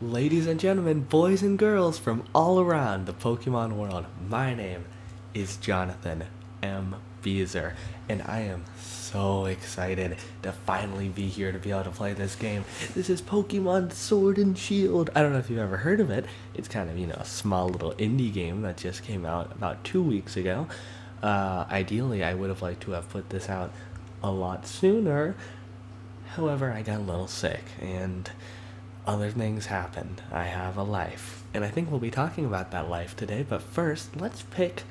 Ladies and gentlemen, boys and girls from all around the Pokemon world, my name is Jonathan M. Beezer, and I am so excited to finally be here to be able to play this game. This is Pokemon Sword and Shield. I don't know if you've ever heard of it. It's kind of, a small little indie game that just came out about 2 weeks ago. Ideally, I would have liked to have put this out a lot sooner. However, I got a little sick, and other things happened. I have a life, and I think we'll be talking about that life today, but first, let's pick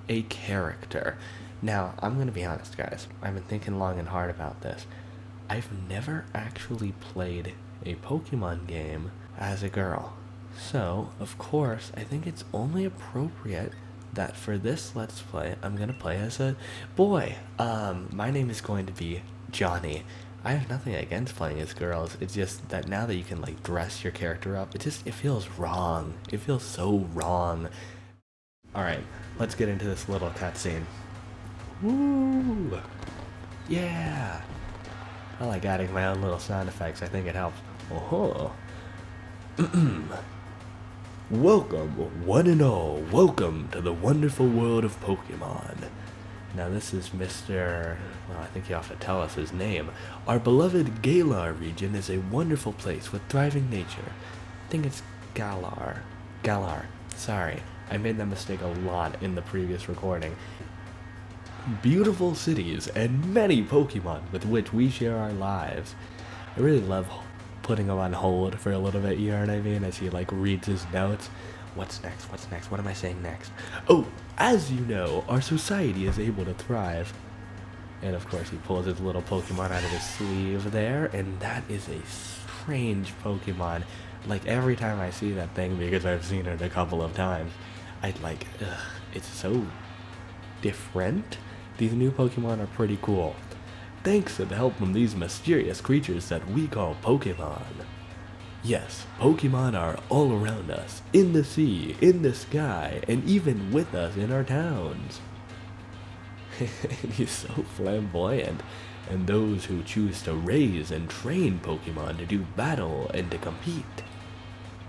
a character. Now, I'm gonna be honest, guys. I've been thinking long and hard about this. I've never actually played a Pokemon game as a girl. So, of course, I think it's only appropriate that for this Let's Play, I'm gonna play as a boy. My name is going to be Johnny. I have nothing against playing as girls. It's just that now that you can like dress your character up, it feels wrong. It feels so wrong. Alright, let's get into this little cutscene. Woo! Yeah! I like adding my own little sound effects. I think it helps. Oh. Welcome, one and all. Welcome to the wonderful world of Pokemon. Now this is Mr. Well, I think you have to tell us his name. Our beloved Galar region is a wonderful place with thriving nature. I think it's Galar. Galar. Sorry, I made that mistake a lot in the previous recording. Beautiful cities and many Pokemon with which we share our lives. I really love putting him on hold for a little bit, you know what I mean, as he like reads his notes. What's next? What's next? What am I saying next? Oh, as you know, our society is able to thrive. And of course he pulls his little Pokemon out of his sleeve there, and that is a strange Pokemon. Like every time I see that thing, because I've seen it a couple of times, I'd like, it's so different. These new Pokemon are pretty cool. Thanks to the help from these mysterious creatures that we call Pokemon. Yes, Pokemon are all around us, in the sea, in the sky, and even with us in our towns. He's so flamboyant, and those who choose to raise and train Pokemon to do battle and to compete,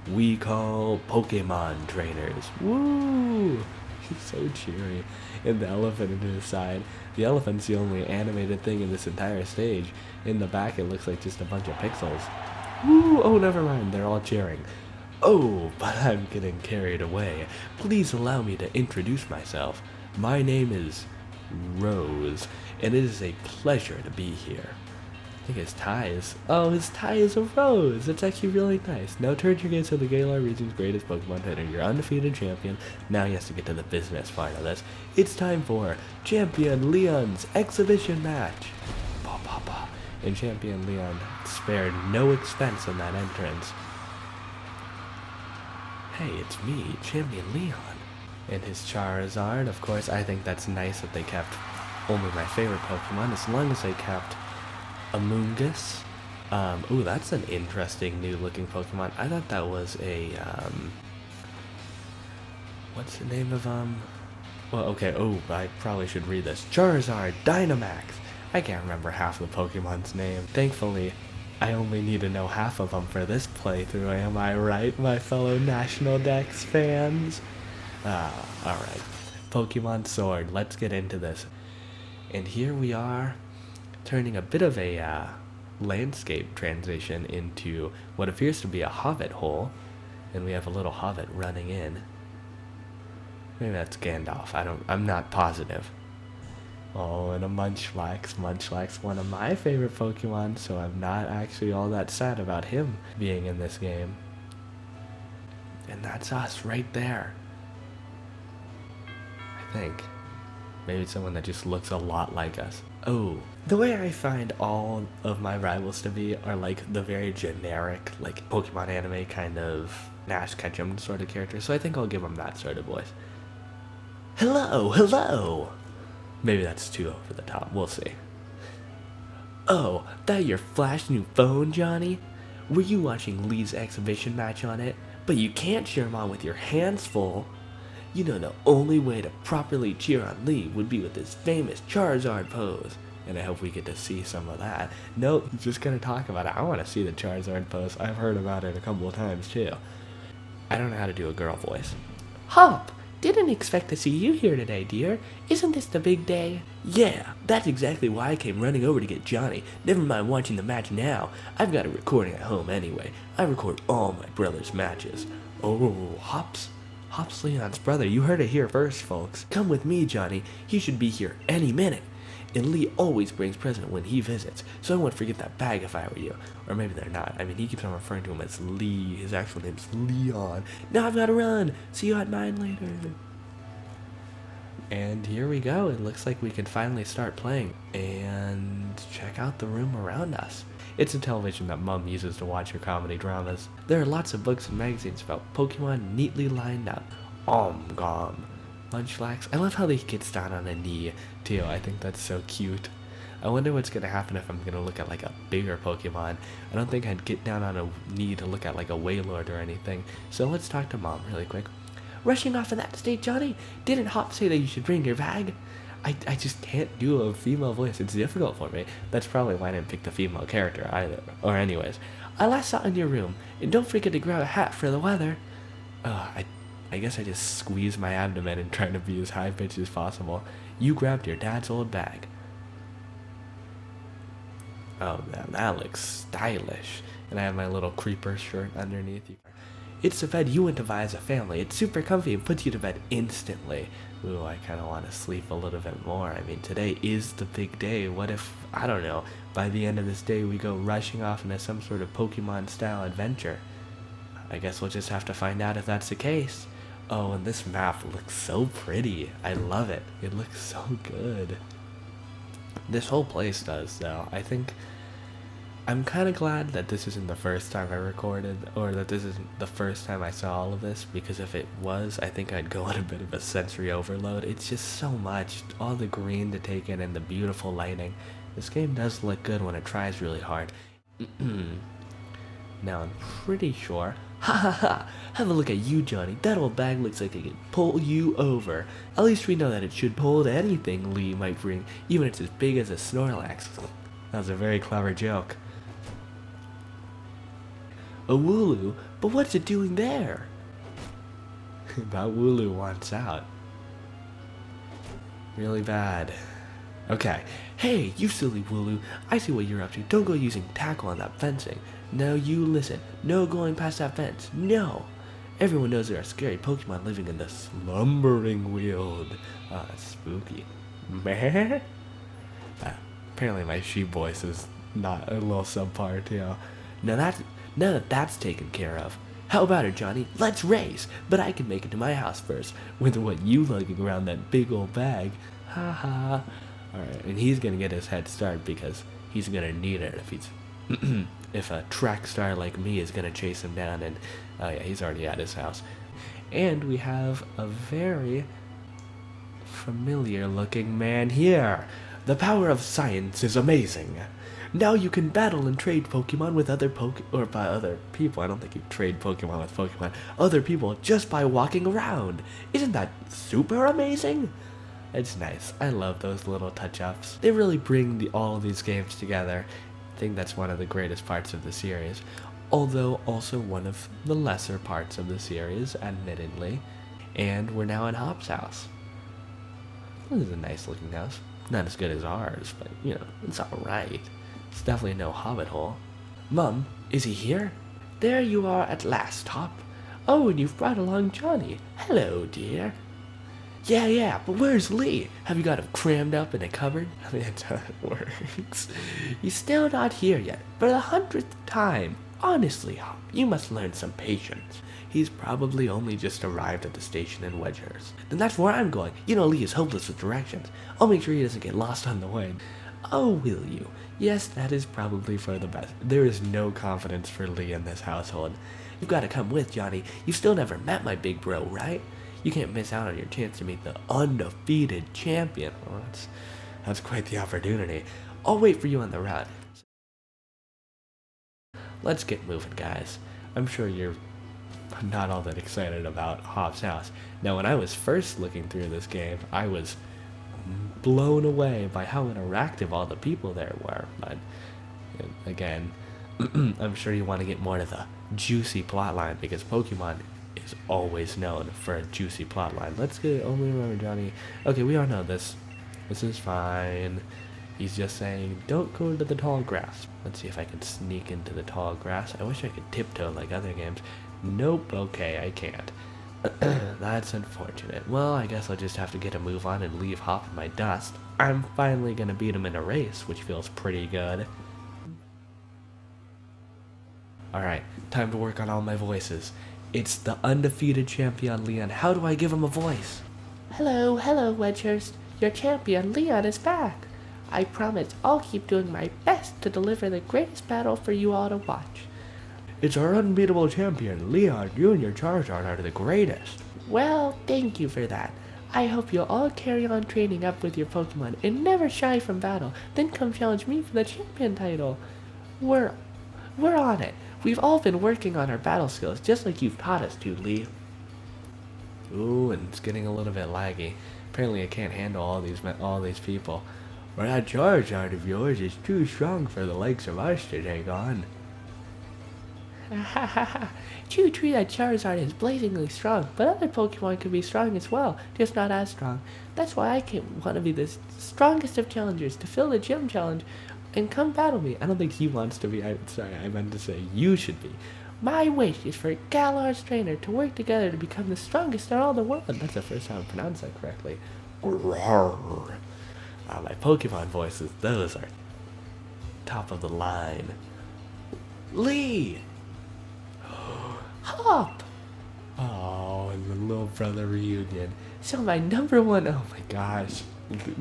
we call Pokemon trainers. Woo! He's so cheery. And the elephant in his side. The elephant's the only animated thing in this entire stage. In the back it looks like just a bunch of pixels. Woo! Oh, never mind, they're all cheering. Oh, but I'm getting carried away. Please allow me to introduce myself. My name is Rose, and it is a pleasure to be here. I think his tie is... Oh, his tie is a rose! It's actually really nice. Now turn your gaze to the Galar region's greatest Pokemon trainer, your undefeated champion. Now he has to get to the business part of this. It's time for Champion Leon's exhibition match. Bah, bah, bah. And Champion Leon spared no expense in that entrance. Hey, it's me, Champion Leon. And his Charizard, of course. I think that's nice that they kept only my favorite Pokemon, as long as they kept Amoonguss. Ooh, that's an interesting new looking Pokemon. I thought that was a, what's the name of, well, okay, oh, I probably should read this. Charizard Dynamax. I can't remember half the Pokemon's name. Thankfully, I only need to know half of them for this playthrough, am I right, my fellow National Dex fans? Alright. Pokemon Sword, let's get into this. And here we are, turning a bit of a landscape transition into what appears to be a hobbit hole, and we have a little hobbit running in. Maybe that's Gandalf. I'm not positive. Oh, and a Munchlax. Munchlax, one of my favorite Pokemon, so I'm not actually all that sad about him being in this game. And that's us right there. I think. Maybe someone that just looks a lot like us. Oh, the way I find all of my rivals to be are like the very generic, like Pokemon anime kind of Ash Ketchum sort of character, so I think I'll give them that sort of voice. Hello, hello! Maybe that's too over the top, we'll see. Oh, that your flash new phone, Johnny? Were you watching Lee's exhibition match on it? But you can't cheer him on with your hands full. You know the only way to properly cheer on Lee would be with his famous Charizard pose. and I hope we get to see some of that. No, he's just gonna talk about it. I want to see the Charizard post. I've heard about it a couple of times too. I don't know how to do a girl voice. Hop! Didn't expect to see you here today, dear. Isn't this the big day? Yeah, that's exactly why I came running over to get Johnny. Never mind watching the match now. I've got a recording at home anyway. I record all my brother's matches. Oh, Hop's Leon's brother. You heard it here first, folks. Come with me, Johnny. He should be here any minute. And Lee always brings present when he visits, so I won't forget that bag if I were you. Or maybe they're not. I mean, he keeps on referring to him as Lee. His actual name's Leon. Now I've got to run. See you at 9 later. And here we go. It looks like we can finally start playing. And check out the room around us. It's a television that Mom uses to watch her comedy dramas. There are lots of books and magazines about Pokemon neatly lined up. Gom. Munchlax. I love how he gets down on a knee, too. I think that's so cute. I wonder what's going to happen if I'm going to look at like a bigger Pokemon. I don't think I'd get down on a knee to look at like a Wailord or anything. So let's talk to Mom really quick. Rushing off in that state, Johnny? Didn't Hop say that you should bring your bag? I just can't do a female voice. It's difficult for me. That's probably why I didn't pick the female character either. Or anyways. I last saw it in your room. And don't forget to grab a hat for the weather. I guess I just squeezed my abdomen and tried to be as high-pitched as possible. You grabbed your dad's old bag. Oh, man, that looks stylish. And I have my little creeper shirt underneath. It's the bed you went to buy as a family. It's super comfy and puts you to bed instantly. Ooh, I kind of want to sleep a little bit more. I mean, today is the big day. What if, I don't know, by the end of this day we go rushing off into some sort of Pokemon-style adventure? I guess we'll just have to find out if that's the case. Oh, and this map looks so pretty. I love it. It looks so good. This whole place does, though. I think I'm kind of glad that this isn't the first time I recorded, or that this isn't the first time I saw all of this, because if it was, I think I'd go on a bit of a sensory overload. It's just so much. All the green to take in and the beautiful lighting. This game does look good when it tries really hard. Now I'm pretty sure. Ha ha ha! Have a look at you, Johnny. That old bag looks like it could pull you over. At least we know that it should hold anything Lee might bring, even if it's as big as a Snorlax. That was a very clever joke. A Wooloo? But what's it doing there? That Wooloo wants out. Really bad. Okay. Hey, you silly Wooloo. I see what you're up to. Don't go using tackle on that fencing. Now you listen. No going past that fence. No. Everyone knows there are scary Pokemon living in the slumbering world. Spooky. Meh? Apparently my sheep voice is not a little subpar too. Now that that's taken care of. How about it, Johnny? Let's race! But I can make it to my house first. With what you lugging around that big old bag. Ha ha. Alright, and he's gonna get his head start because he's gonna need it if he's if a track star like me is gonna chase him down. And oh yeah, he's already at his house. And we have a very familiar looking man here. The power of science is amazing. Now you can battle and trade Pokemon with other by other people. I don't think you trade Pokemon with Pokemon. Other people just by walking around. Isn't that super amazing? It's nice. I love those little touch-ups. They really bring all of these games together. I think that's one of the greatest parts of the series. Although also one of the lesser parts of the series, admittedly. And we're now in Hop's house. This is a nice looking house. Not as good as ours, but you know, it's alright. It's definitely no hobbit hole. Mum, is he here? There you are at last, Hop. Oh, and you've brought along Johnny. Hello, dear. Yeah, but where's Lee? Have you got him crammed up in a cupboard? I mean, that's how it works. He's still not here yet, for the 100th time. Honestly, Hop, you must learn some patience. He's probably only just arrived at the station in Wedgehurst. Then that's where I'm going. You know Lee is hopeless with directions. I'll make sure he doesn't get lost on the way. Oh, will you? Yes, that is probably for the best. There is no confidence for Lee in this household. You've got to come with, Johnny. You've still never met my big bro, right? You can't miss out on your chance to meet the undefeated champion. Well, that's quite the opportunity. I'll wait for you on the route. Let's get moving, guys. I'm sure you're not all that excited about Hop's house. Now, when I was first looking through this game, I was blown away by how interactive all the people there were. But again, I'm sure you want to get more to the juicy plotline because Pokemon is always known for a juicy plotline. Let's get only remember Johnny. Okay, we all know this. This is fine. He's just saying, don't go into the tall grass. Let's see if I can sneak into the tall grass. I wish I could tiptoe like other games. Nope, okay, I can't. That's unfortunate. Well, I guess I'll just have to get a move on and leave Hop in my dust. I'm finally gonna beat him in a race, which feels pretty good. Alright, time to work on all my voices. It's the undefeated champion Leon. How do I give him a voice? Hello, Wedgehurst. Your champion, Leon, is back. I promise I'll keep doing my best to deliver the greatest battle for you all to watch. It's our unbeatable champion, Leon. You and your Charizard are the greatest. Well, thank you for that. I hope you'll all carry on training up with your Pokemon and never shy from battle, then come challenge me for the champion title. We're on it. We've all been working on our battle skills just like you've taught us to, Lee. Ooh, and it's getting a little bit laggy. Apparently I can't handle all these people. But that Charizard of yours is too strong for the likes of us to take on. True, that Charizard is blazingly strong, but other Pokemon can be strong as well, just not as strong. That's why I want to be the strongest of challengers to fill the gym challenge and come battle me. I don't think he wants to be. Sorry, I meant to say you should be. My wish is for Galar's trainer to work together to become the strongest in all the world. That's the first time I pronounced that correctly. My Pokemon voices, those are top of the line. Lee! Hop! Oh, and the little brother reunion. So my number one... Oh my gosh.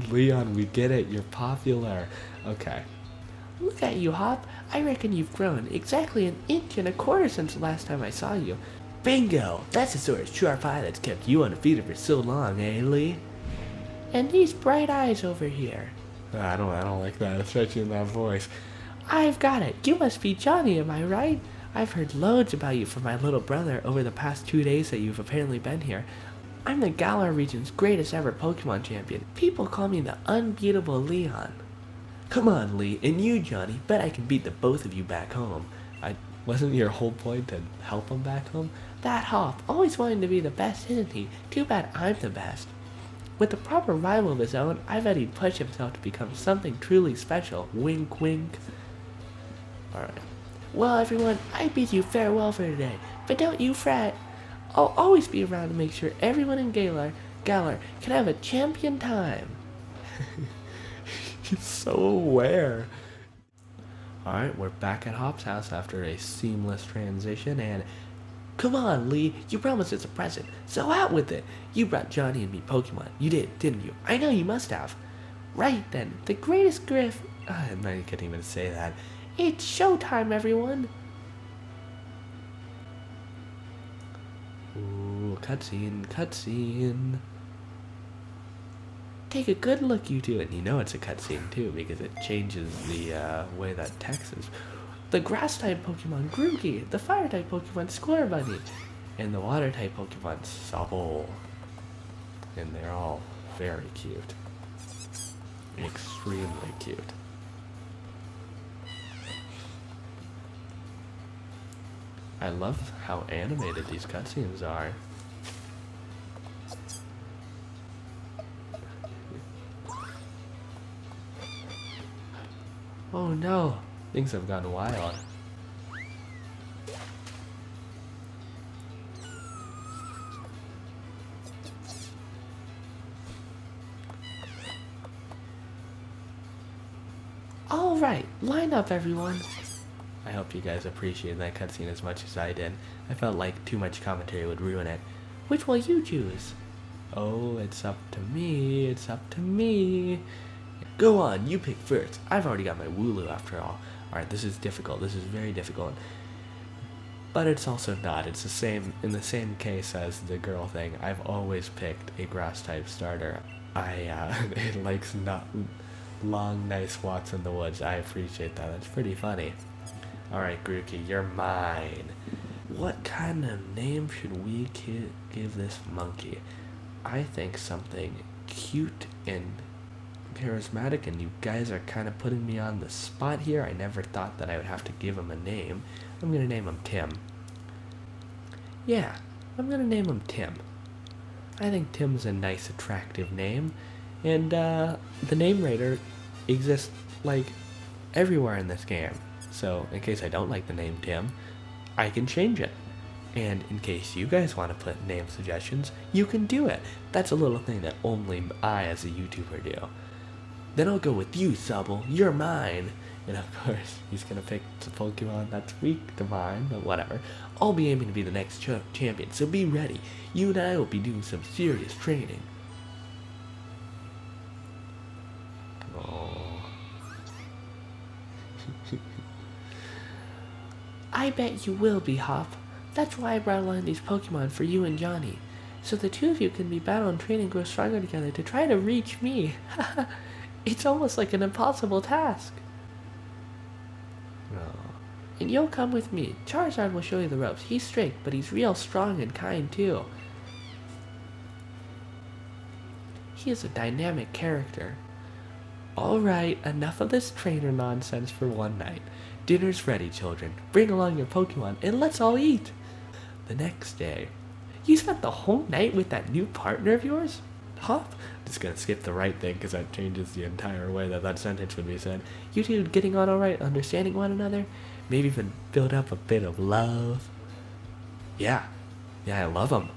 Leon, we get it. You're popular. Okay. Look at you, Hop. I reckon you've grown exactly 1.25 inches since the last time I saw you. Bingo! That's the sort of sharp eye that's kept you undefeated for so long, eh, Lee? And these bright eyes over here. I don't like that, especially in that voice. I've got it. You must be Johnny, am I right? I've heard loads about you from my little brother over the past 2 days that you've apparently been here. I'm the Galar region's greatest ever Pokemon champion. People call me the unbeatable Leon. Come on, Lee, and you, Johnny. Bet I can beat the both of you back home. Wasn't your whole point to help him back home? That Hop, always wanting to be the best, isn't he? Too bad I'm the best. With a proper rival of his own, I bet he'd push himself to become something truly special. Wink, wink. Alright. Well, everyone, I bid you farewell for today, but don't you fret. I'll always be around to make sure everyone in Galar can have a champion time. He's so aware. Alright, we're back at Hop's house after a seamless transition, and come on, Lee, you promised us a present, so out with it. You brought Johnny and me Pokemon. You did, didn't you? I know you must have. Right then, the greatest griff... I couldn't even say that. It's showtime, everyone. Ooh, cutscene. Take a good look, you two. And you know it's a cutscene too, because it changes the way that text is. The grass-type Pokemon Grookey, the fire-type Pokemon Square Bunny, and the water-type Pokemon Sobble. And they're all very cute. Extremely cute. I love how animated these cutscenes are. Oh no, things have gone wild. Alright, line up, everyone. I hope you guys appreciated that cutscene as much as I did. I felt like too much commentary would ruin it. Which will you choose? Oh, it's up to me. It's up to me. Go on, you pick first. I've already got my Wooloo after all. Alright, this is difficult. This is very difficult. But it's also not. It's the same in the same case as the girl thing. I've always picked a grass type starter. It likes not long, nice walks in the woods. I appreciate that. That's pretty funny. Alright, Grookey, you're mine. What kind of name should we give this monkey? I think something cute and charismatic, and you guys are kind of putting me on the spot here. I never thought that I would have to give him a name. I'm gonna name him Tim. Yeah, I'm gonna name him Tim. I think Tim's a nice, attractive name, and the name rater exists like everywhere in this game. So in case I don't like the name Tim, I can change it. And in case you guys want to put name suggestions, you can do it. That's a little thing that only I as a YouTuber do. Then I'll go with you, Subble. You're mine. And of course, he's gonna pick the Pokemon that's weak to mine, but whatever. I'll be aiming to be the next champion, so be ready. You and I will be doing some serious training. Oh. I bet you will be, Hop. That's why I brought along these Pokemon for you and Johnny. So the two of you can be battle and train and grow stronger together to try to reach me. It's almost like an impossible task. Oh. And you'll come with me. Charizard will show you the ropes. He's strict, but he's real strong and kind too. He is a dynamic character. Alright, enough of this trainer nonsense for one night. Dinner's ready, children. Bring along your Pokemon and let's all eat. The next day. You spent the whole night with that new partner of yours? Hop? Just gonna skip the right thing because that changes the entire way that sentence would be said. You two getting on alright, understanding one another? Maybe even build up a bit of love? Yeah, I love him.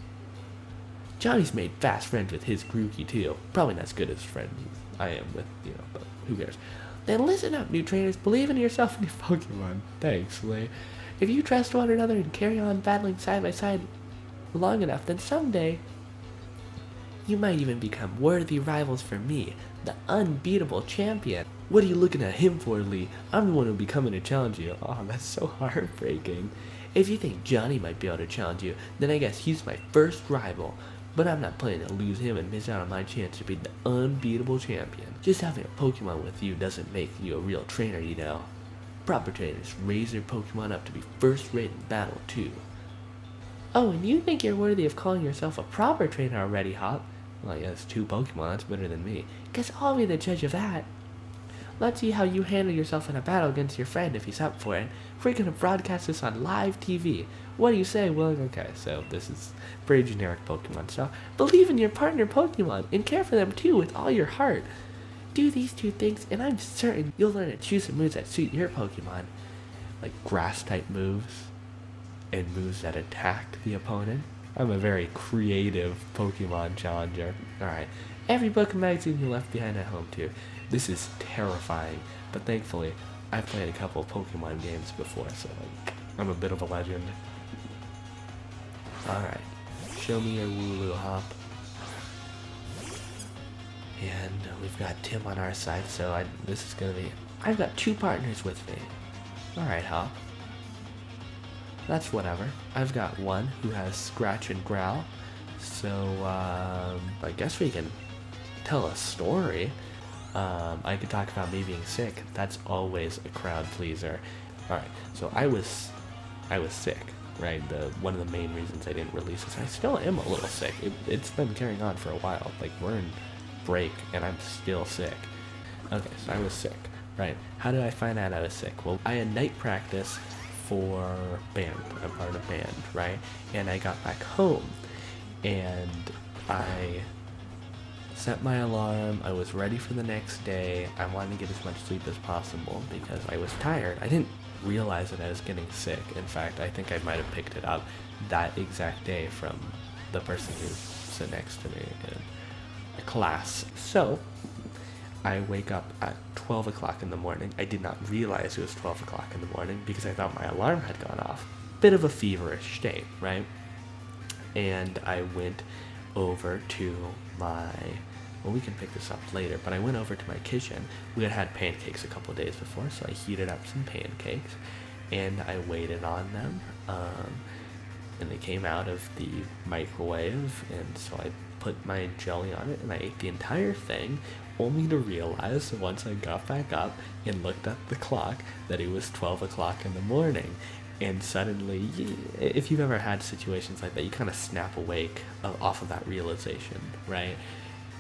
Johnny's made fast friends with his Grookey too. Probably not as good as friends I am with, but who cares? Then listen up, new trainers. Believe in yourself and your Pokemon. Thanks, Lee. If you trust one another and carry on battling side by side long enough, then someday you might even become worthy rivals for me, the unbeatable champion. What are you looking at him for, Lee? I'm the one who'll be coming to challenge you. Oh, that's so heartbreaking. If you think Johnny might be able to challenge you, then I guess he's my first rival. But I'm not planning to lose him and miss out on my chance to be the unbeatable champion. Just having a Pokemon with you doesn't make you a real trainer, you know. Proper trainers raise their Pokemon up to be first rate in battle, too. Oh, and you think you're worthy of calling yourself a proper trainer already, Hop? Well, yeah, that's 2 Pokemon, that's better than me. Guess I'll be the judge of that. Let's see how you handle yourself in a battle against your friend if he's up for it. We're gonna broadcast this on live TV. What do you say, Will? Okay, so this is pretty generic Pokemon stuff. Believe in your partner Pokemon and care for them too with all your heart. Do these 2 things and I'm certain you'll learn to choose some moves that suit your Pokemon. Like grass type moves and moves that attack the opponent. I'm a very creative Pokemon challenger. Alright, every book and magazine you left behind at home too. This is terrifying, but thankfully I've played a couple of Pokemon games before, so I'm a bit of a legend. Alright, show me your Wooloo, Hop. And we've got Tim on our side, so this is gonna be... I've got 2 partners with me. Alright, Hop. That's whatever. I've got one who has Scratch and Growl, so I guess we can tell a story. I could talk about me being sick. That's always a crowd pleaser. Alright, so I was sick, right? One of the main reasons I didn't release this, I still am a little sick. It's been carrying on for a while. Like, we're in break, and I'm still sick. Okay, so I was sick, right? How did I find out I was sick? Well, I had night practice for band. I'm part of band, right? And I got back home, and I set my alarm. I was ready for the next day. I wanted to get as much sleep as possible because I was tired. I didn't realize that I was getting sick. In fact, I think I might have picked it up that exact day from the person who sat next to me in a class. So I wake up at 12 o'clock in the morning. I did not realize it was 12 o'clock in the morning because I thought my alarm had gone off. Bit of a feverish state, right? And I went over to my... Well, we can pick this up later, but I went over to my kitchen. We had pancakes a couple of days before, so I heated up some pancakes, and I waited on them, and they came out of the microwave, and so I put my jelly on it, and I ate the entire thing, only to realize once I got back up and looked at the clock that it was 12 o'clock in the morning. And suddenly, if you've ever had situations like that, you kind of snap awake off of that realization, right?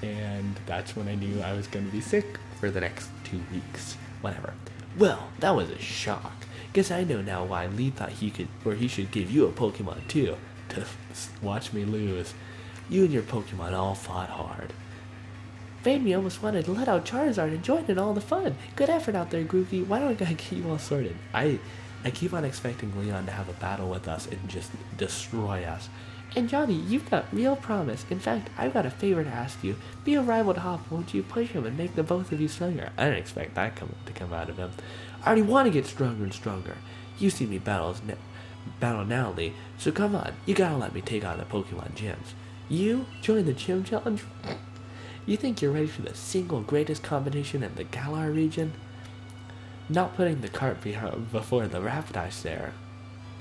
And that's when I knew I was going to be sick for the next 2 weeks. Whatever. Well, that was a shock. Guess I know now why Lee thought he should give you a Pokemon too, to watch me lose. You and your Pokemon all fought hard. Made me almost wanted to let out Charizard and join in all the fun. Good effort out there, Grookey. Why don't I get you all sorted? I keep on expecting Leon to have a battle with us and just destroy us. And Johnny, you've got real promise. In fact, I've got a favor to ask you. Be a rival to Hop, won't you? Push him and make the both of you stronger. I didn't expect that to come out of him. I already want to get stronger and stronger. You see me battle now, Lee. So come on, you gotta let me take on the Pokemon gyms. You join the gym challenge? You think you're ready for the single greatest competition in the Galar region? Not putting the cart before the Rapidash there,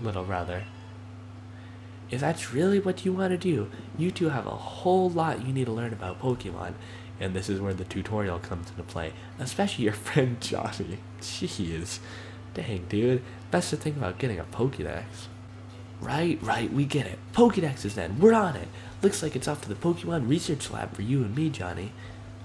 little brother. If that's really what you want to do, you two have a whole lot you need to learn about Pokemon. And this is where the tutorial comes into play, especially your friend Johnny. Jeez. Dang, dude. Best to think about getting a Pokédex. Right, we get it. Pokédexes then, we're on it. Looks like it's off to the Pokemon Research Lab for you and me, Johnny.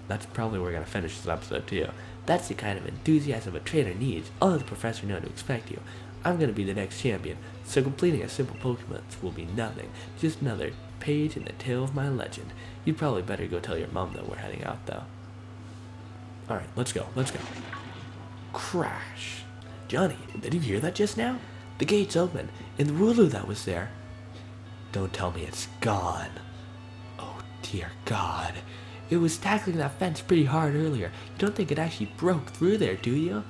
That's probably where we're going to finish this episode too. That's the kind of enthusiasm a trainer needs. I'll let the professor know to expect you. I'm going to be the next champion, so completing a simple Pokemon will be nothing. Just another page in the tale of my legend. You'd probably better go tell your mom that we're heading out though. Alright, let's go. Crash. Johnny, did you hear that just now? The gate's open, and the Wooloo that was there. Don't tell me it's gone. Oh dear God. It was tackling that fence pretty hard earlier. You don't think it actually broke through there, do you?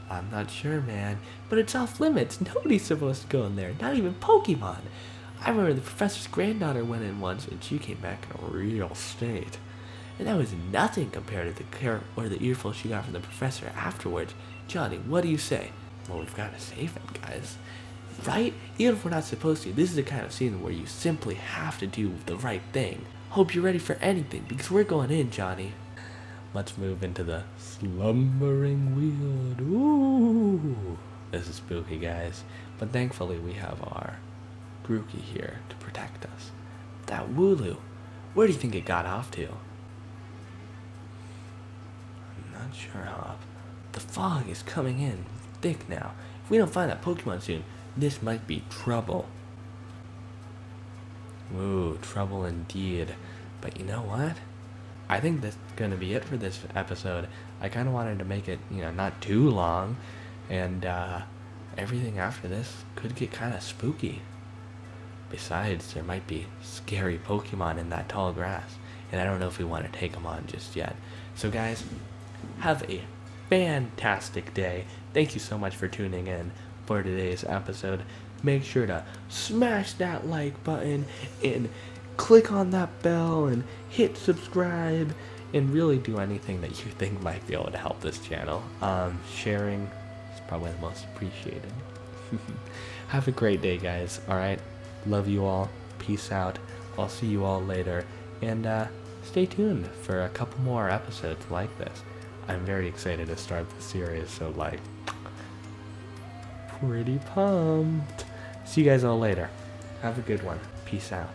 I'm not sure, man, but it's off limits. Nobody's supposed to go in there, not even Pokemon. I remember the professor's granddaughter went in once, and she came back in a real state. And that was nothing compared to the care or the earful she got from the professor afterwards. Johnny, what do you say? Well, we've got to save it, guys. Right? Even if we're not supposed to, this is the kind of scene where you simply have to do the right thing. Hope you're ready for anything, because we're going in, Johnny. Let's move into the slumbering weird. Ooh. This is spooky, guys. But thankfully we have our Grookey here to protect us. That Wooloo, where do you think it got off to? I'm not sure, Hop. The fog is coming in thick now. If we don't find that Pokemon soon, this might be trouble. Ooh, trouble indeed. But you know what? I think that's going to be it for this episode. I kind of wanted to make it, not too long. And everything after this could get kind of spooky. Besides, there might be scary Pokemon in that tall grass. And I don't know if we want to take them on just yet. So guys, have a fantastic day. Thank you so much for tuning in for today's episode. Make sure to smash that like button and click on that bell and hit subscribe and really do anything that you think might be able to help this channel. Sharing is probably the most appreciated. Have a great day, guys. Alright, love you all. Peace out. I'll see you all later, and stay tuned for a couple more episodes like this. I'm very excited to start the series, so pretty pumped. See you guys all later. Have a good one. Peace out.